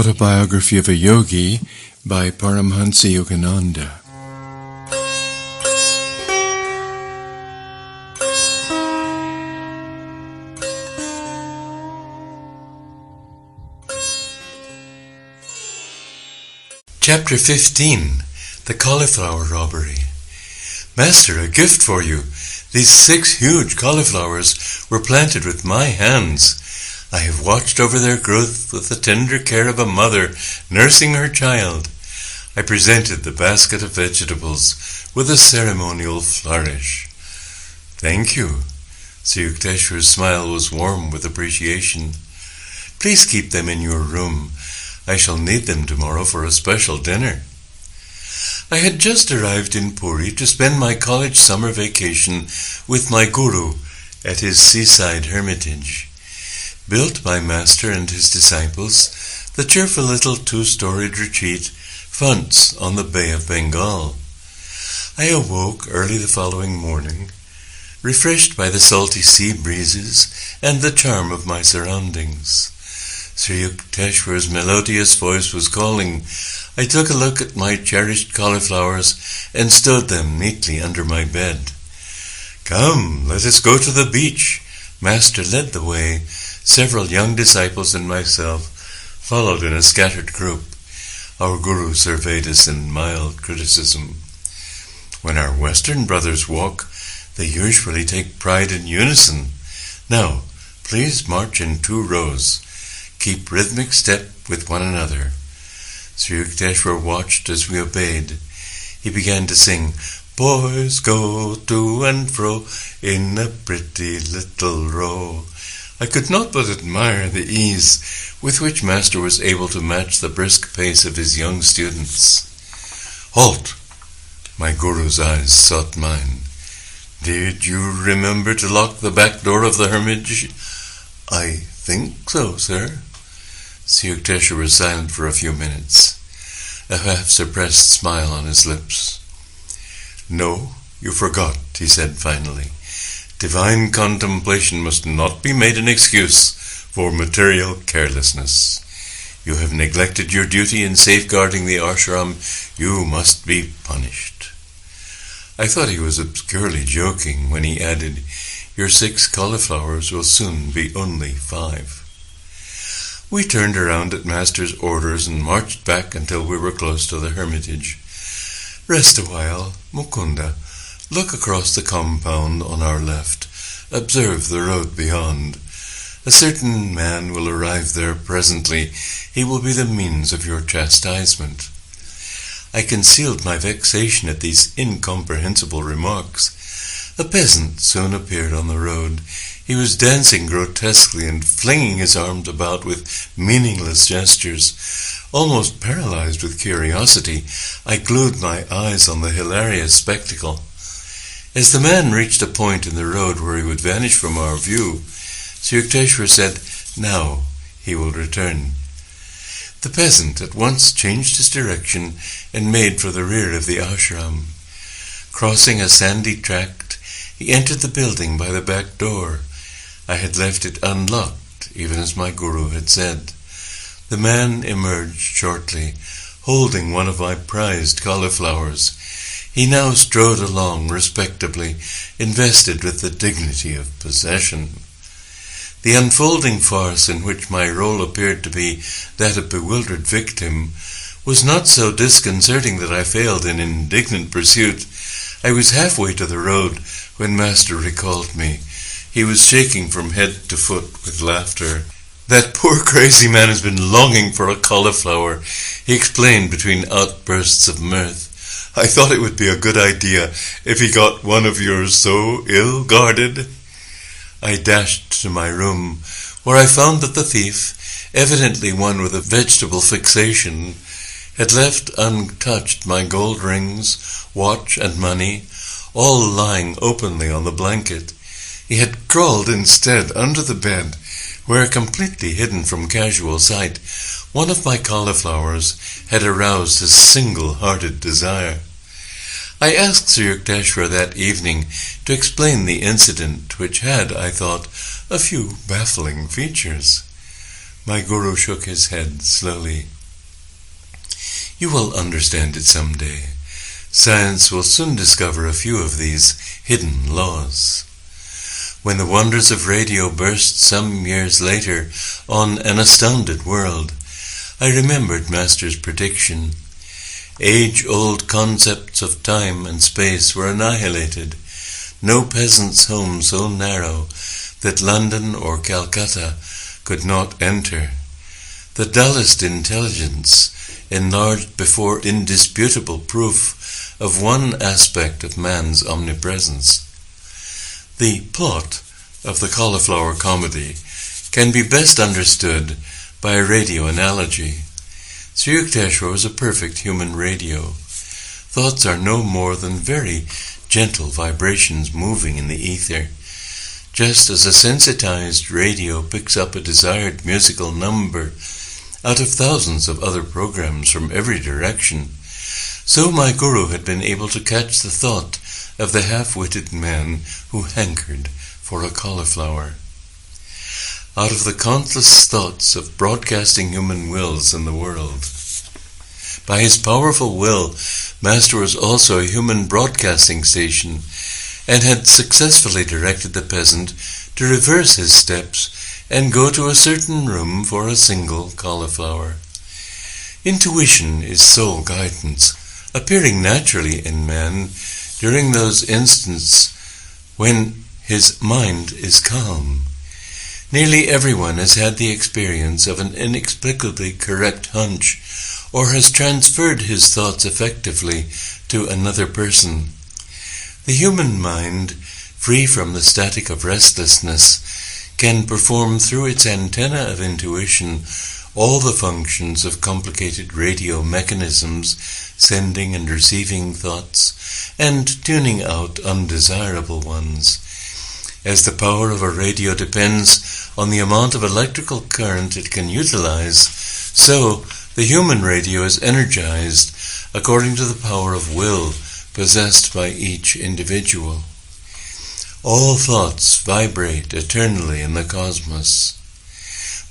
Autobiography of a Yogi by Paramhansa Yogananda. Chapter 15. The Cauliflower Robbery. Master, a gift for you. These 6 huge cauliflowers were planted with my hands. I have watched over their growth with the tender care of a mother nursing her child. I presented the basket of vegetables with a ceremonial flourish. Thank you. Sri Yukteswar's smile was warm with appreciation. Please keep them in your room. I shall need them tomorrow for a special dinner. I had just arrived in Puri to spend my college summer vacation with my guru at his seaside hermitage. Built by Master and his disciples, the cheerful little 2-storied retreat fronts on the Bay of Bengal. I awoke early the following morning, refreshed by the salty sea breezes and the charm of my surroundings. Sri Yukteswar's melodious voice was calling. I took a look at my cherished cauliflowers and stowed them neatly under my bed. Come, let us go to the beach. Master led the way. Several young disciples and myself followed in a scattered group. Our guru surveyed us in mild criticism. When our Western brothers walk, they usually take pride in unison. Now, please march in 2 rows. Keep rhythmic step with one another. Sri Yukteswar watched as we obeyed. He began to sing, Boys go to and fro in a pretty little row. I could not but admire the ease with which Master was able to match the brisk pace of his young students. Halt! My guru's eyes sought mine. Did you remember to lock the back door of the hermitage? I think so, sir. Sri Yukteswar was silent for a few minutes, a half-suppressed smile on his lips. No, you forgot, he said finally. Divine contemplation must not be made an excuse for material carelessness. You have neglected your duty in safeguarding the ashram. You must be punished. I thought he was obscurely joking when he added, Your 6 cauliflowers will soon be only 5. We turned around at Master's orders and marched back until we were close to the hermitage. Rest a while, Mukunda. Look across the compound on our left. Observe the road beyond. A certain man will arrive there presently. He will be the means of your chastisement. I concealed my vexation at these incomprehensible remarks. A peasant soon appeared on the road. He was dancing grotesquely and flinging his arms about with meaningless gestures. Almost paralyzed with curiosity, I glued my eyes on the hilarious spectacle. As the man reached a point in the road where he would vanish from our view, Sri Yukteswar said, Now he will return. The peasant at once changed his direction and made for the rear of the ashram. Crossing a sandy tract, he entered the building by the back door. I had left it unlocked, even as my guru had said. The man emerged shortly, holding one of my prized cauliflowers. He now strode along respectably, invested with the dignity of possession. The unfolding farce in which my role appeared to be that of bewildered victim was not so disconcerting that I failed in indignant pursuit. I was halfway to the road when Master recalled me. He was shaking from head to foot with laughter. That poor crazy man has been longing for a cauliflower, he explained between outbursts of mirth. I thought it would be a good idea if he got one of yours so ill-guarded. I dashed to my room, where I found that the thief, evidently one with a vegetable fixation, had left untouched my gold rings, watch, and money, all lying openly on the blanket. He had crawled instead under the bed, where, completely hidden from casual sight, one of my cauliflowers had aroused his single-hearted desire. I asked Sri Yukteswar that evening to explain the incident, which had, I thought, a few baffling features. My guru shook his head slowly. You will understand it someday. Science will soon discover a few of these hidden laws. When the wonders of radio burst some years later on an astounded world, I remembered Master's prediction. Age-old concepts of time and space were annihilated. No peasant's home so narrow that London or Calcutta could not enter. The dullest intelligence enlarged before indisputable proof of one aspect of man's omnipresence. The plot of the cauliflower comedy can be best understood by a radio analogy. Sri Yukteswar was a perfect human radio. Thoughts are no more than very gentle vibrations moving in the ether. Just as a sensitized radio picks up a desired musical number out of thousands of other programs from every direction, so my guru had been able to catch the thought of the half-witted man who hankered for a cauliflower. Out of the countless thoughts of broadcasting human wills in the world. By his powerful will, Master was also a human broadcasting station and had successfully directed the peasant to reverse his steps and go to a certain room for a single cauliflower. Intuition is soul guidance, appearing naturally in man during those instants when his mind is calm. Nearly everyone has had the experience of an inexplicably correct hunch, or has transferred his thoughts effectively to another person. The human mind, free from the static of restlessness, can perform through its antenna of intuition all the functions of complicated radio mechanisms, sending and receiving thoughts, and tuning out undesirable ones. As the power of a radio depends on the amount of electrical current it can utilize, so the human radio is energized according to the power of will possessed by each individual. All thoughts vibrate eternally in the cosmos.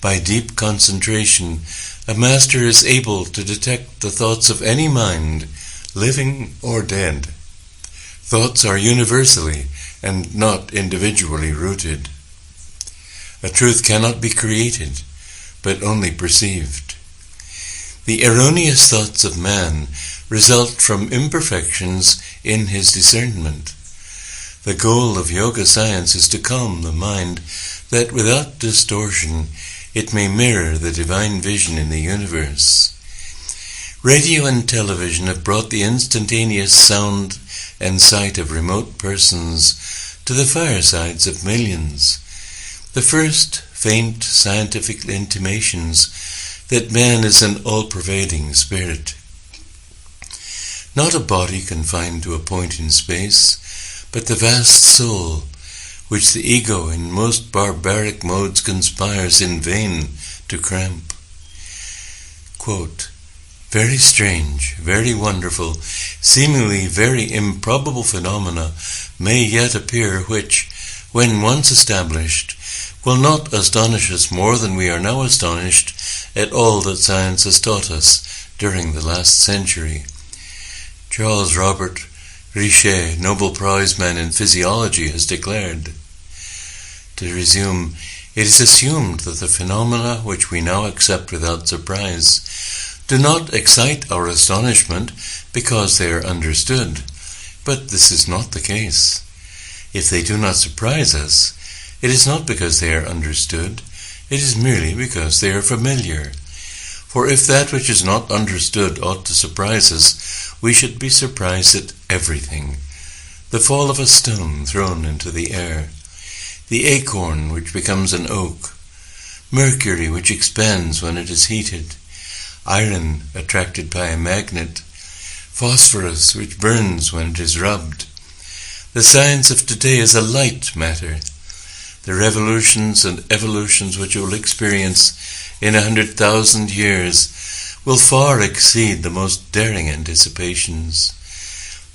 By deep concentration, a master is able to detect the thoughts of any mind, living or dead. Thoughts are universally and not individually rooted. A truth cannot be created, but only perceived. The erroneous thoughts of man result from imperfections in his discernment. The goal of yoga science is to calm the mind, that without distortion it may mirror the divine vision in the universe. Radio and television have brought the instantaneous sound and sight of remote persons to the firesides of millions. The first faint scientific intimations that man is an all-pervading spirit. Not a body confined to a point in space, but the vast soul, which the ego in most barbaric modes conspires in vain to cramp. Quote, very strange, very wonderful, seemingly very improbable phenomena may yet appear which, when once established, will not astonish us more than we are now astonished at all that science has taught us during the last century. Charles Robert Richet, Nobel Prize man in physiology, has declared, to resume, it is assumed that the phenomena which we now accept without surprise do not excite our astonishment because they are understood, but this is not the case. If they do not surprise us, it is not because they are understood, it is merely because they are familiar. For if that which is not understood ought to surprise us, we should be surprised at everything. The fall of a stone thrown into the air, the acorn which becomes an oak, mercury which expands when it is heated, iron attracted by a magnet, phosphorus which burns when it is rubbed. The science of today is a light matter. The revolutions and evolutions which you will experience in 100,000 years will far exceed the most daring anticipations.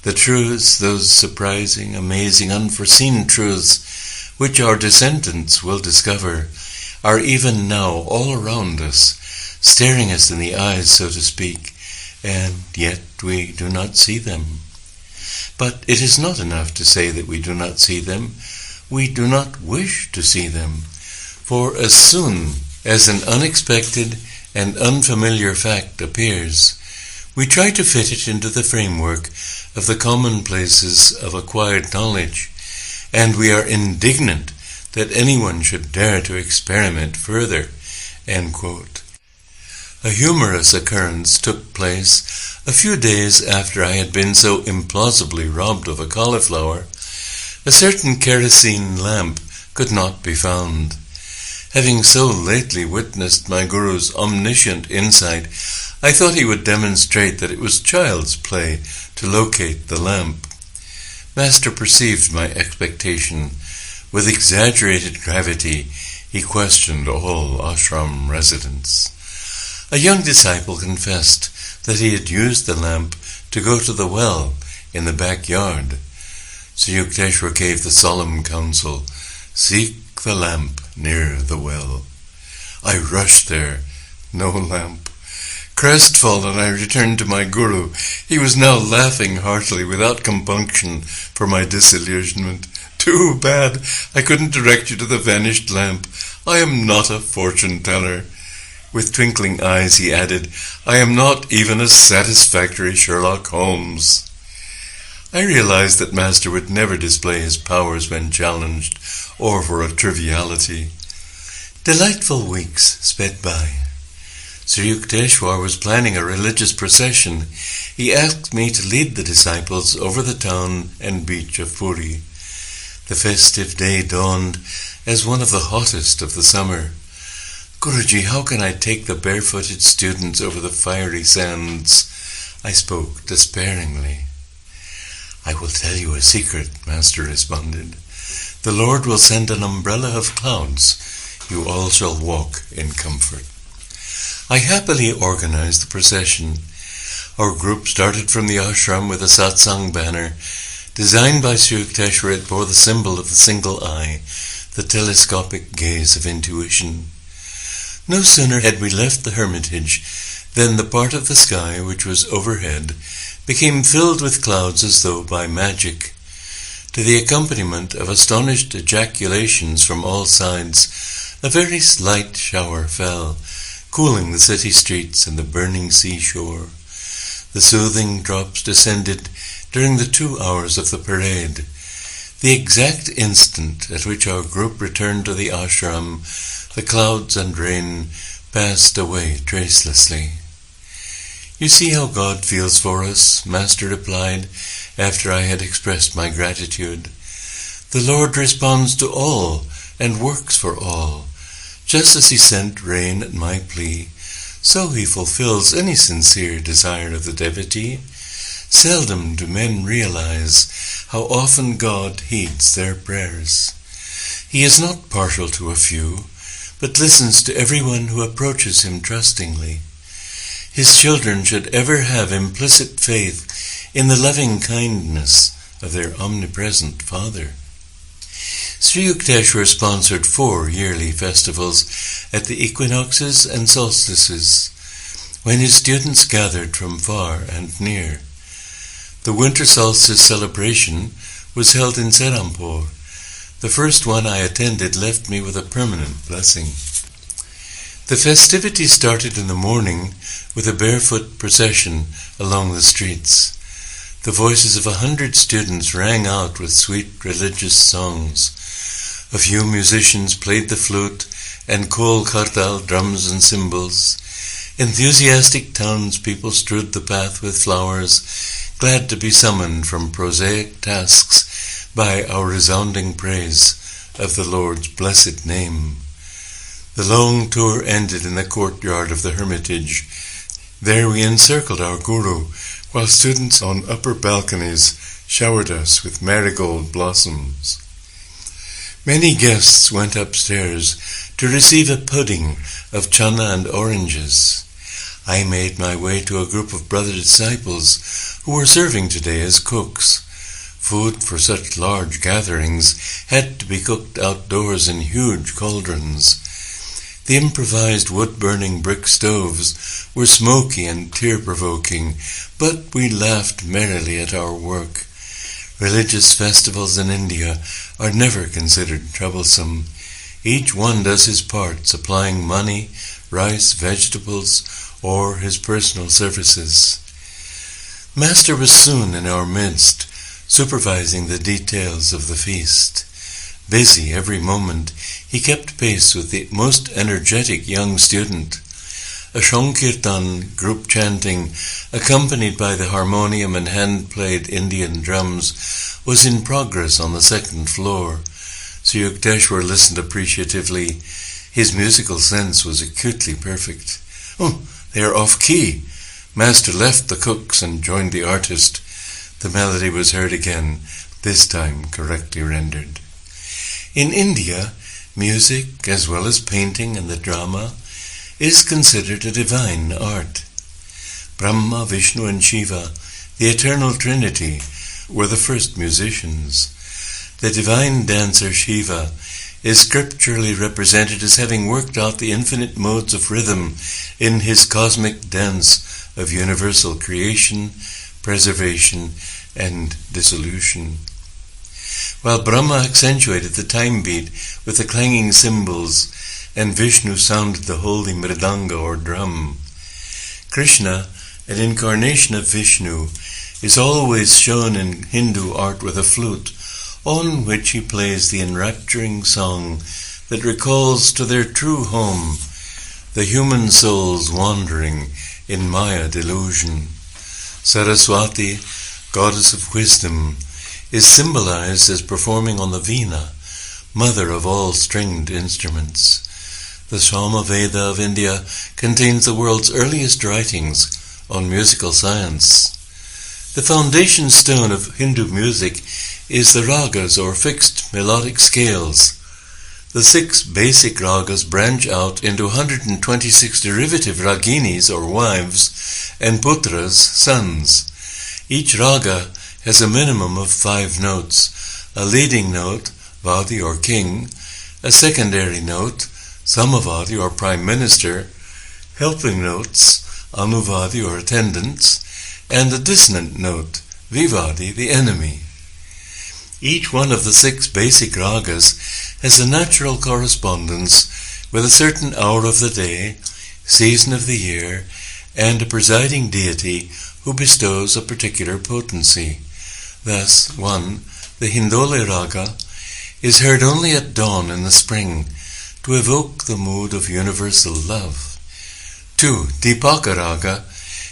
The truths, those surprising, amazing, unforeseen truths which our descendants will discover, are even now all around us, staring us in the eyes, so to speak, and yet we do not see them. But it is not enough to say that we do not see them. We do not wish to see them, for as soon as an unexpected and unfamiliar fact appears, we try to fit it into the framework of the commonplaces of acquired knowledge, and we are indignant that anyone should dare to experiment further." End quote. A humorous occurrence took place a few days after I had been so implausibly robbed of a cauliflower. A certain kerosene lamp could not be found. Having so lately witnessed my guru's omniscient insight, I thought he would demonstrate that it was child's play to locate the lamp. Master perceived my expectation. With exaggerated gravity, he questioned all ashram residents. A young disciple confessed that he had used the lamp to go to the well in the backyard. Sri Yukteswar gave the solemn counsel, "Seek the lamp near the well." I rushed there. No lamp. Crestfallen, I returned to my guru. He was now laughing heartily, without compunction, for my disillusionment. "Too bad I couldn't direct you to the vanished lamp. I am not a fortune-teller." With twinkling eyes he added, "I am not even a satisfactory Sherlock Holmes." I realized that Master would never display his powers when challenged, or for a triviality. Delightful weeks sped by. Sri Yukteswar was planning a religious procession. He asked me to lead the disciples over the town and beach of Puri. The festive day dawned as one of the hottest of the summer. "Guruji, how can I take the barefooted students over the fiery sands?" I spoke despairingly. "I will tell you a secret," Master responded. "The Lord will send an umbrella of clouds. You all shall walk in comfort." I happily organized the procession. Our group started from the ashram with a satsang banner. Designed by Sri Yukteswar, it bore the symbol of the single eye, the telescopic gaze of intuition. No sooner had we left the hermitage than the part of the sky which was overhead became filled with clouds as though by magic. To the accompaniment of astonished ejaculations from all sides, a very slight shower fell, cooling the city streets and the burning seashore. The soothing drops descended during the 2 hours of the parade. The exact instant at which our group returned to the ashram, the clouds and rain passed away tracelessly. "You see how God feels for us," Master replied after I had expressed my gratitude. "The Lord responds to all and works for all. Just as he sent rain at my plea, so he fulfills any sincere desire of the devotee. Seldom do men realize how often God heeds their prayers. He is not partial to a few, but listens to everyone who approaches him trustingly. His children should ever have implicit faith in the loving kindness of their omnipresent Father." Sri Yukteswar sponsored 4 yearly festivals at the equinoxes and solstices, when his students gathered from far and near. The winter solstice celebration was held in Serampore. The first one I attended left me with a permanent blessing. The festivities started in the morning with a barefoot procession along the streets. The voices of 100 students rang out with sweet religious songs. A few musicians played the flute and kol khartal drums and cymbals. Enthusiastic townspeople strewed the path with flowers, glad to be summoned from prosaic tasks by our resounding praise of the Lord's blessed name. The long tour ended in the courtyard of the hermitage. There we encircled our guru, while students on upper balconies showered us with marigold blossoms. Many guests went upstairs to receive a pudding of chana and oranges. I made my way to a group of brother disciples who were serving today as cooks. Food for such large gatherings had to be cooked outdoors in huge cauldrons. The improvised wood-burning brick stoves were smoky and tear-provoking, but we laughed merrily at our work. Religious festivals in India are never considered troublesome. Each one does his part, supplying money, rice, vegetables, or his personal services. Master was soon in our midst, supervising the details of the feast. Busy every moment, he kept pace with the most energetic young student. A Sankirtan group chanting, accompanied by the harmonium and hand-played Indian drums, was in progress on the second floor. Sri Yukteswar listened appreciatively. His musical sense was acutely perfect. "Oh, they are off-key." Master left the cooks and joined the artist. The melody was heard again, this time correctly rendered. In India, music, as well as painting and the drama, is considered a divine art. Brahma, Vishnu, and Shiva, the eternal trinity, were the first musicians. The divine dancer Shiva is scripturally represented as having worked out the infinite modes of rhythm in his cosmic dance of universal creation, preservation, and dissolution. While Brahma accentuated the time beat with the clanging cymbals and Vishnu sounded the holy mridanga or drum. Krishna, an incarnation of Vishnu, is always shown in Hindu art with a flute, on which he plays the enrapturing song that recalls to their true home the human soul's wandering in Maya delusion. Saraswati, goddess of wisdom, is symbolized as performing on the veena, mother of all stringed instruments. The Samaveda of India contains the world's earliest writings on musical science. The foundation stone of Hindu music is the ragas or fixed melodic scales. The 6 basic ragas branch out into 126 derivative raginis or wives and putras, sons. Each raga has a minimum of 5 notes, a leading note, Vadi or king, a secondary note, Samavadi or prime minister, helping notes, Anuvadi or attendants, and a dissonant note, Vivadi, the enemy. Each one of the 6 basic ragas has a natural correspondence with a certain hour of the day, season of the year, and a presiding deity who bestows a particular potency. Thus, 1. The Hindole raga is heard only at dawn in the spring to evoke the mood of universal love. 2. Dipaka raga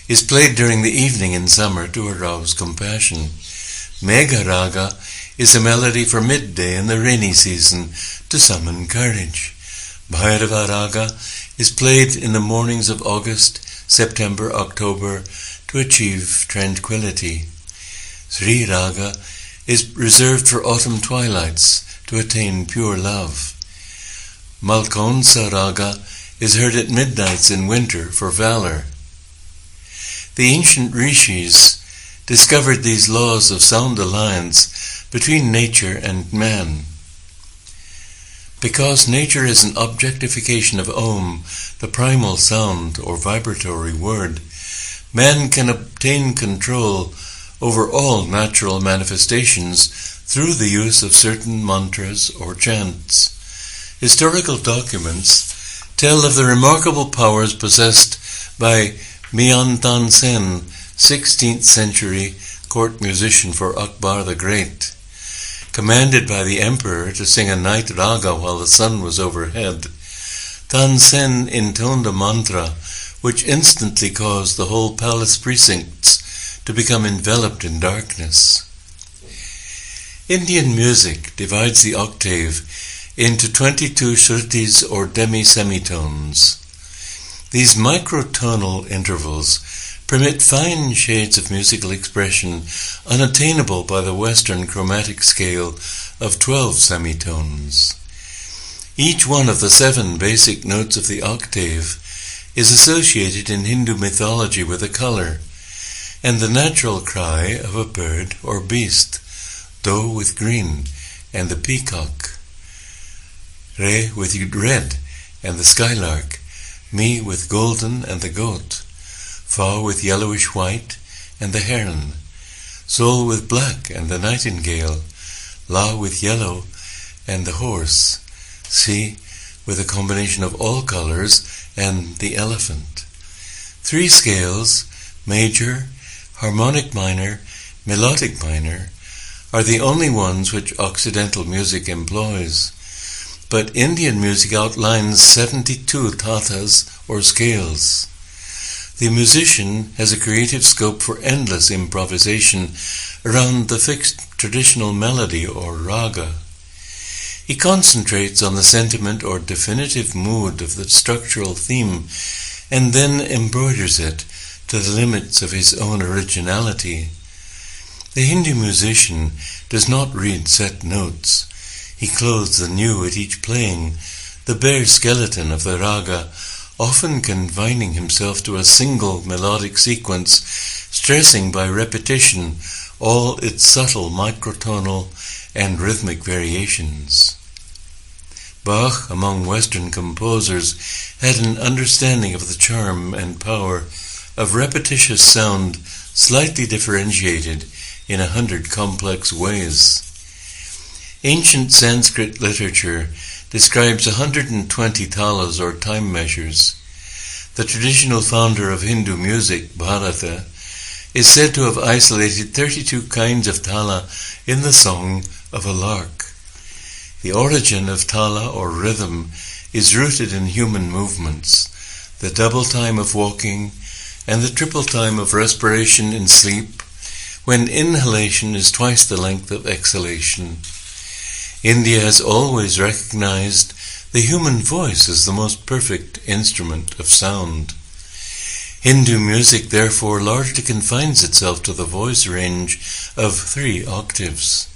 is played during the evening in summer to arouse compassion. Megha raga is a melody for midday in the rainy season to summon courage. Bhairava raga is played in the mornings of August, September, October to achieve tranquility. Sri raga is reserved for autumn twilights to attain pure love. Malkonsa raga is heard at midnights in winter for valor. The ancient rishis discovered these laws of sound alliance between nature and man. Because nature is an objectification of Om, the primal sound or vibratory word, man can obtain control over all natural manifestations through the use of certain mantras or chants. Historical documents tell of the remarkable powers possessed by Mian Tan Sen, 16th century court musician for Akbar the Great. Commanded by the emperor to sing a night raga while the sun was overhead, Tan Sen intoned a mantra which instantly caused the whole palace precincts to become enveloped in darkness. Indian music divides the octave into 22 shrutis or demi-semitones. These microtonal intervals permit fine shades of musical expression unattainable by the Western chromatic scale of 12 semitones. Each one of the 7 basic notes of the octave is associated in Hindu mythology with a color, and the natural cry of a bird or beast, doe with green, and the peacock, re with red, and the skylark, me with golden and the goat, Fa with yellowish white and the heron, Sol with black and the nightingale, La with yellow and the horse, Si with a combination of all colors and the elephant. 3 scales, major, harmonic minor, melodic minor, are the only ones which Occidental music employs, but Indian music outlines 72 tathas or scales. The musician has a creative scope for endless improvisation around the fixed traditional melody or raga. He concentrates on the sentiment or definitive mood of the structural theme and then embroiders it to the limits of his own originality. The Hindu musician does not read set notes. He clothes anew at each playing the bare skeleton of the raga, often confining himself to a single melodic sequence, stressing by repetition all its subtle microtonal and rhythmic variations. Bach, among Western composers, had an understanding of the charm and power of repetitious sound slightly differentiated in 100 complex ways. Ancient Sanskrit literature describes 120 talas or time measures. The traditional founder of Hindu music, Bharata, is said to have isolated 32 kinds of tala in the song of a lark. The origin of tala or rhythm is rooted in human movements, the double time of walking and the triple time of respiration in sleep, when inhalation is twice the length of exhalation. India has always recognized the human voice as the most perfect instrument of sound. Hindu music therefore largely confines itself to the voice range of 3 octaves.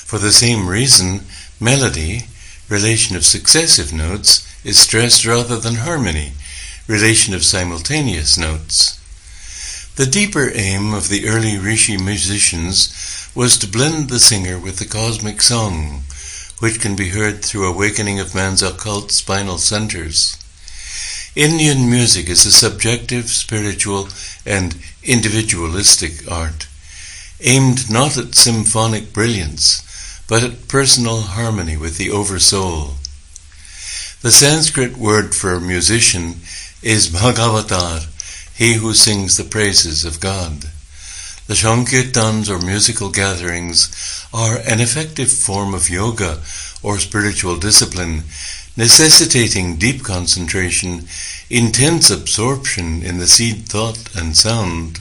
For the same reason, melody, relation of successive notes, is stressed rather than harmony, relation of simultaneous notes. The deeper aim of the early Rishi musicians was to blend the singer with the cosmic song, which can be heard through awakening of man's occult spinal centers. Indian music is a subjective, spiritual, and individualistic art, aimed not at symphonic brilliance, but at personal harmony with the oversoul. The Sanskrit word for musician is Bhagavatar, he who sings the praises of God. The Sankirtans or musical gatherings are an effective form of yoga or spiritual discipline, necessitating deep concentration, intense absorption in the seed thought and sound.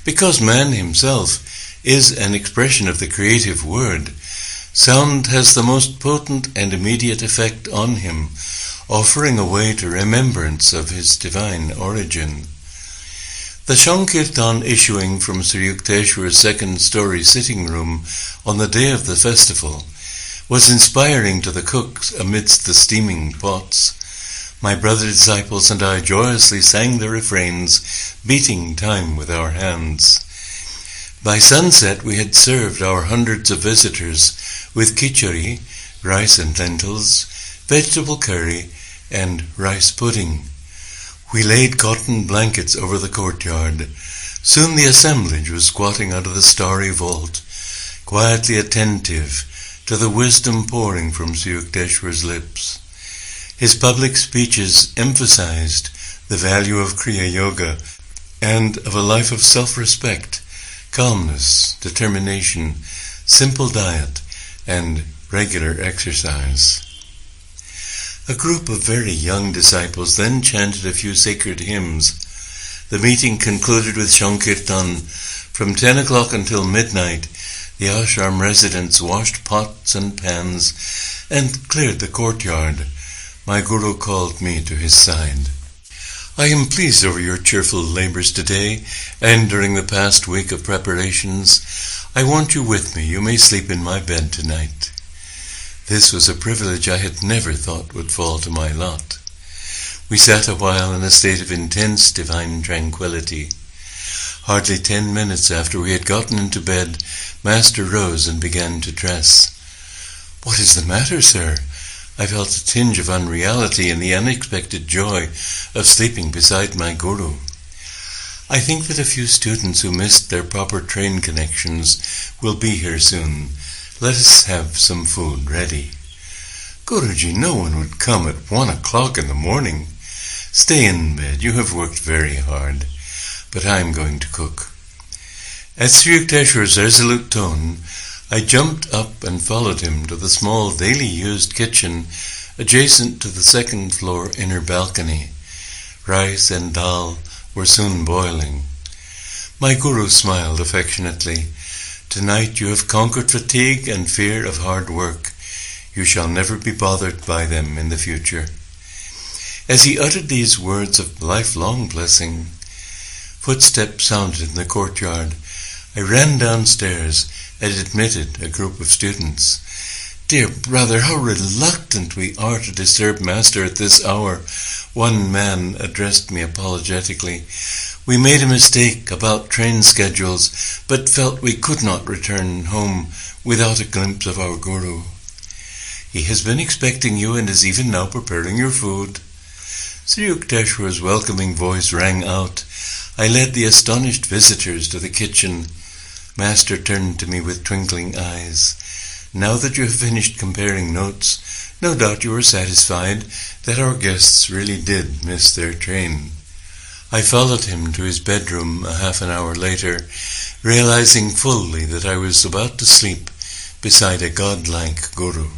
Because man himself is an expression of the creative word, sound has the most potent and immediate effect on him, offering a way to remembrance of his divine origin. The Sankirtan issuing from Sri Yukteswar's second-story sitting room on the day of the festival was inspiring to the cooks amidst the steaming pots. My brother disciples and I joyously sang the refrains, beating time with our hands. By sunset we had served our hundreds of visitors with khichdi, rice and lentils, vegetable curry, and rice pudding. We laid cotton blankets over the courtyard. Soon the assemblage was squatting under the starry vault, quietly attentive to the wisdom pouring from Sri Yukteswar's lips. His public speeches emphasized the value of Kriya Yoga and of a life of self-respect, calmness, determination, simple diet, and regular exercise. A group of very young disciples then chanted a few sacred hymns. The meeting concluded with Sankirtan. From 10 o'clock until midnight, the ashram residents washed pots and pans and cleared the courtyard. My guru called me to his side. I am pleased over your cheerful labors today, and during the past week of preparations. I want you with me. You may sleep in my bed tonight. This was a privilege I had never thought would fall to my lot. We sat a while in a state of intense divine tranquility. Hardly 10 minutes after we had gotten into bed, Master rose and began to dress. "What is the matter, sir? I felt a tinge of unreality in the unexpected joy of sleeping beside my Guru. I think that a few students who missed their proper train connections will be here soon. Let us have some food ready. Guruji, no one would come at 1 o'clock in the morning. Stay in bed, you have worked very hard, but I am going to cook. At Sri Yukteswar's resolute tone, I jumped up and followed him to the small daily used kitchen adjacent to the second floor inner balcony. Rice and dal were soon boiling. My Guru smiled affectionately. Tonight you have conquered fatigue and fear of hard work. You shall never be bothered by them in the future. As he uttered these words of lifelong blessing, footsteps sounded in the courtyard. I ran downstairs and admitted a group of students. Dear brother, how reluctant we are to disturb Master at this hour. One man addressed me apologetically. We made a mistake about train schedules, but felt we could not return home without a glimpse of our Guru. He has been expecting you and is even now preparing your food. Sri Yukteswar's welcoming voice rang out. I led the astonished visitors to the kitchen. Master turned to me with twinkling eyes. Now that you have finished comparing notes, no doubt you are satisfied that our guests really did miss their train. I followed him to his bedroom a half an hour later, realizing fully that I was about to sleep beside a godlike Guru.